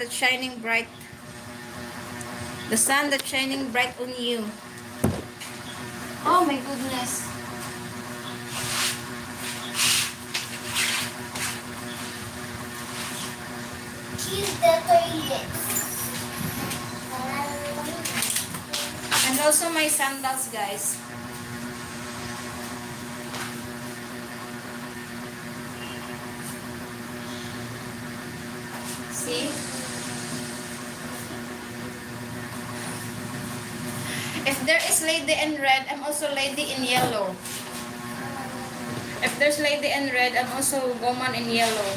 that's shining bright. The sun that's shining bright on you. Oh my goodness. Kill the toilet. And also my sandals, guys. See? If there is lady in red, I'm also lady in yellow. If there's lady in red, I'm also woman in yellow.